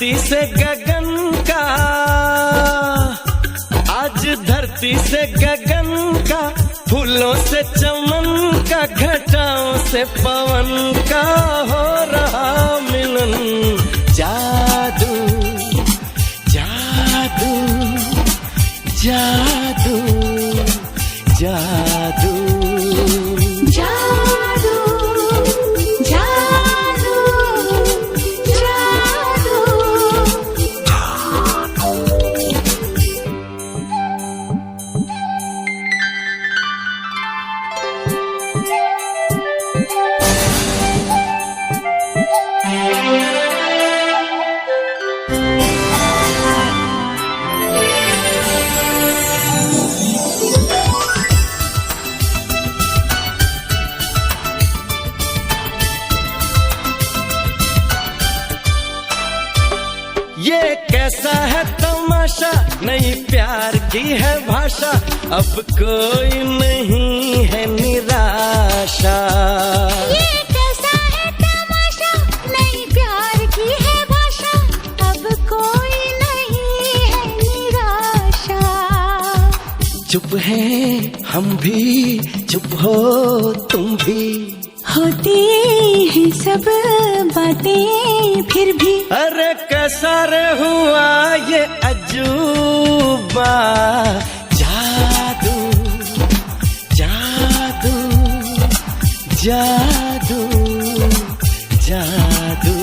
धरती से गगन का, आज धरती से गगन का, फूलों से चमन का, घटाओं से पवन का हो रहा मिलन। जादू जादू जादू जादू जादू जादू ये कैसा है तमाशा, नई प्यार की है भाषा, अब कोई नहीं है निराशा। ये कैसा है तमाशा, नई प्यार की है भाषा, अब कोई नहीं है निराशा। चुप है हम भी, चुप हो तुम भी, होती हैं सब बातें फिर भी। अरे कैसा रे हुआ ये अजूबा, जादू जादू जादू जादू।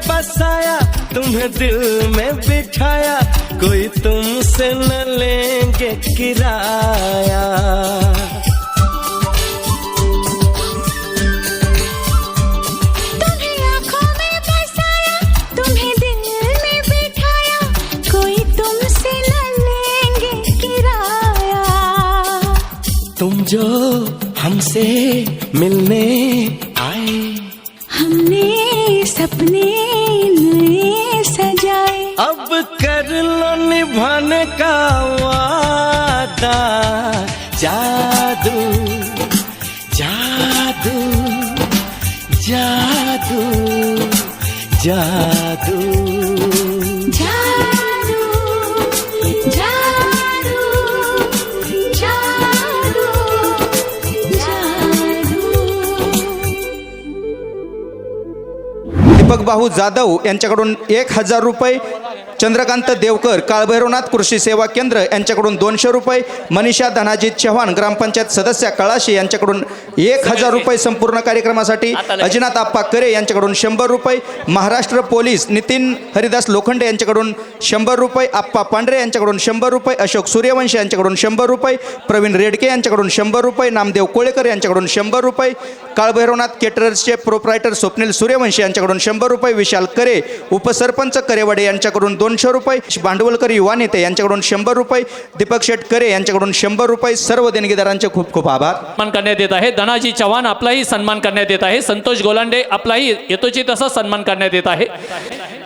बसाया तुम्हें दिल में बिठाया, कोई तुमसे न लेंगे किराया। तुम्हें आँखों में बसाया, तुम्हें दिल में बिठाया, कोई तुमसे न लेंगे किराया। तुम जो हमसे मिलने आए, हमने सपने नए सजाए, अब कर लो निभाने का वादा। जादू जादू जादू जादू जादू जादू जादू जादू। दीपक भाऊ जाधव यांच्याकडून 1000 रुपये, चंद्रकांत देवकर काळभैरवनाथ कृषी सेवा केंद्र यांच्याकडून 200 रुपये, मनीषा धनाजी चव्हाण ग्रामपंचायत सदस्य कळाशी यांच्याकडून 1000 रुपये, संपूर्ण कार्यक्रमासाठी अजिनाथ आप्पा करे यांच्याकडून 100 रुपये, महाराष्ट्र पोलीस नितीन हरिदास लोखंडे यांच्याकडून 100 रुपये, आप्पा पांढरे यांच्याकडून 100 रुपये, अशोक सूर्यवंशी यांच्याकडून 100 रुपये, प्रवीण रेडके यांच्याकडून 100 रुपये, नामदेव कोळेकर यांच्याकडून 100 रुपये, काळभैरवनाथ केटरर्सचे प्रोप्रायटर स्वप्नील सूर्यवंशी यांच्याकडून 100 रुपये, विशाल करे उपसरपंच करेवाडे यांच्याकडून 200 रुपये, भांडवलकर युवा नेते यांच्याकडून 100 रुपये, दीपक शेट करे यांच्याकडून 100 रुपये। सर्व देणगीदारांचे खूप खूप आभार। सन्मान करण्यात येत आहे। धनाजी चव्हाण आपलाही सन्मान करण्यात येत आहे। संतोष गोलांडे आपलाही यथोचित असा सन्मान करण्यात येत आहे।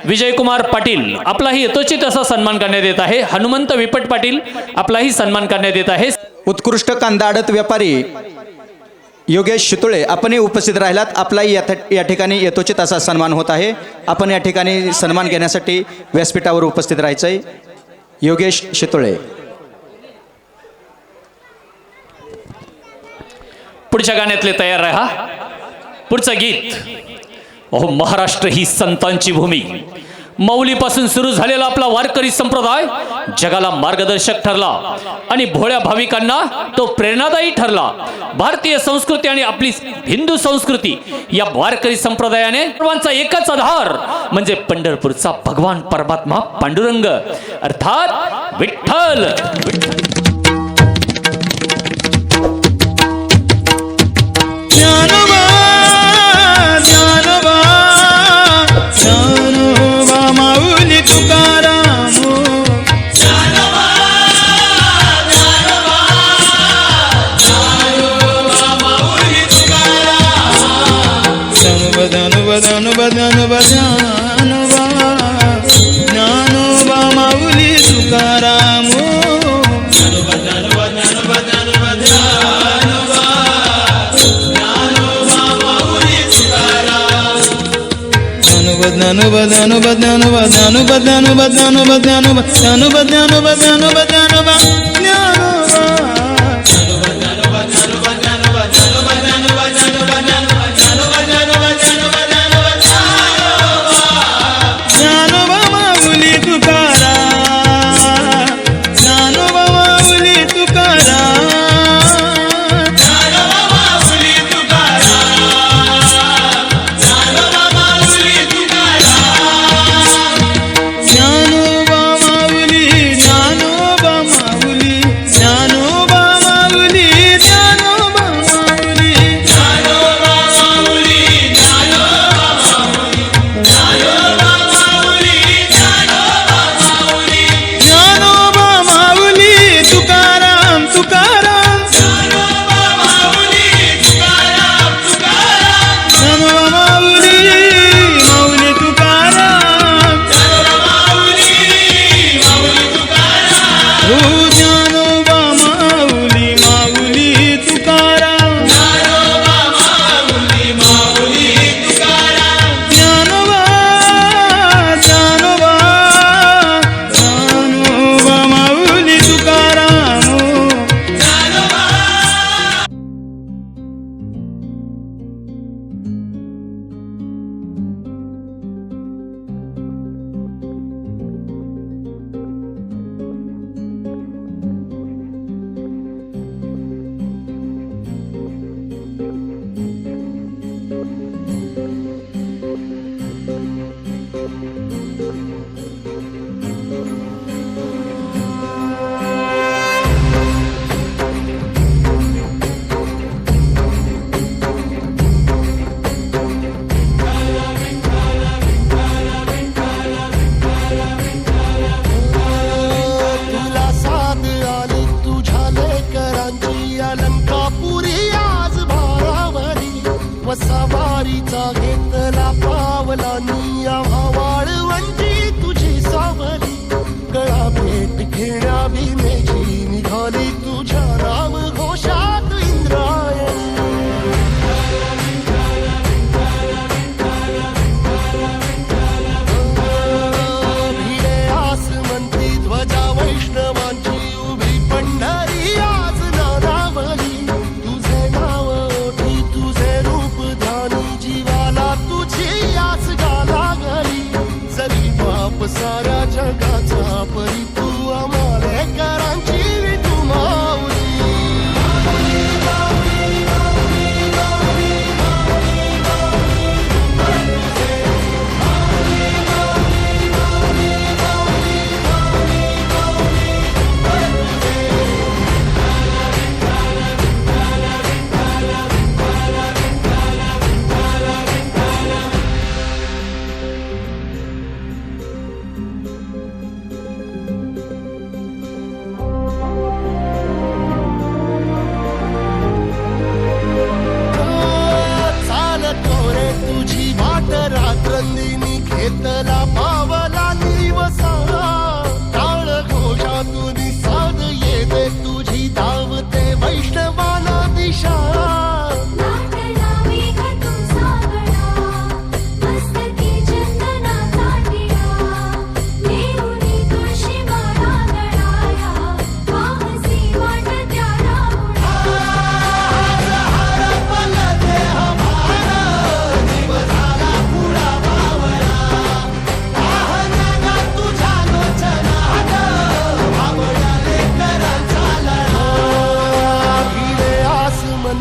विजयकुमार पाटील आपलाही यथोचित असा सन्मान करण्यात येत आहे। हनुमंत विपट पाटील आपलाही सन्मान करण्यात येत आहे। उत्कृष्ट कांदा आडत व्यापारी योगेश शितुळे आपणही उपस्थित राहिलात, आपलाही या ठिकाणी यथोचित असा सन्मान होत आहे। आपण या ठिकाणी सन्मान घेण्यासाठी व्यासपीठावर उपस्थित राहायचं आहे। योगेश शितुळे। पुढच्या गाण्यातले तयार राहा। पुढचं गीत, अहो महाराष्ट्र ही संतांची भूमी, मौलीपासून सुरू झालेला आपला वारकरी संप्रदाय जगाला मार्गदर्शक ठरला आणि भोळ्या भाविकांना तो प्रेरणादायी ठरला. भारतीय संस्कृती आणि आपली हिंदू संस्कृती या वारकरी संप्रदायाने सर्वांचा एकच आधार म्हणजे पंढरपूरचा भगवान परमात्मा पांडुरंग अर्थात विठ्ठल. ज्ञानोबा ज्ञानोबा ज्ञानोबा माऊली तुकाराम ज्ञानोबा ज्ञानोबा ज्ञानोबा माऊली तुकाराम ज्ञानोबा ज्ञानोबा ज्ञानोबा ज्ञानोबा ज्ञानोबा माऊली तुकाराम ज्ञानोबा ज्ञानोबा ज्ञानोबा ज्ञानोबा ज्ञानोबा ज्ञानोबा ज्ञानोबा ज्ञानोबा ज्ञानोबा ज्ञानोबा ज्ञानोबा ज्ञानोबा ज्ञानोबा ज्ञानोबा ज्ञानोबा ज्ञानोबा ज्ञानोबा माऊली तुकाराम ज्ञानोबा माऊली तुकाराम ज्ञानोबा माऊली तुकाराम ज्ञानोबा माऊली तुकाराम ज्ञानोबा माऊली ज्ञानोबा माऊली ज्ञानोबा माऊली ज्ञानोबा माऊली ज्ञानोबा माऊली ज्ञानोबा माऊली ज्ञानोबा माऊली ज्ञानोबा माऊली ज्ञानोबा माऊली तुकाराम तुकाराम ज्ञानोबा माऊली तुकाराम तुकाराम ज्ञानोबा माऊली माऊली तुकाराम ज्ञानोबा माऊली माऊली तुकाराम हो ज्ञानोबा माऊली माऊली तुकाराम ज्ञानोबा माऊली माऊली तुकाराम ज्ञानोबा ज्ञानोबा ज्ञानोबा माऊली तुकाराम ज्ञानोबा तुला साथ आली तुझ्या लेकरांची अलंकापुरी आज भारावरी वसावारीचा घेतला पावलांनी आव्हा वाळवंटी तुझी सावली गळा भेट घेण्या भीमेची निघाली तुझ्या राम घोषात इंद्रायणी भिडे आसमंती ध्वजा वैष्णवांची उभी पंढरी आज नानावली तुझे नाव ओठी तुझे रूप ध्यानी जीवाला तुझी आस गाला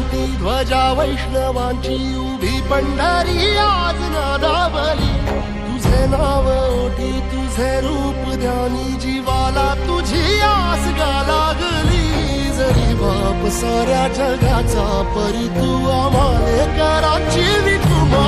म्हणती ध्वजा वैष्णवांची उभी पंढरी आज नादावली तुझे नाव ओठी तुझे रूप ध्यानी जीवाला तुझी आस गा लागली जरी बाप साऱ्या जगाचा परी तू आम्हाले कराची विठुमा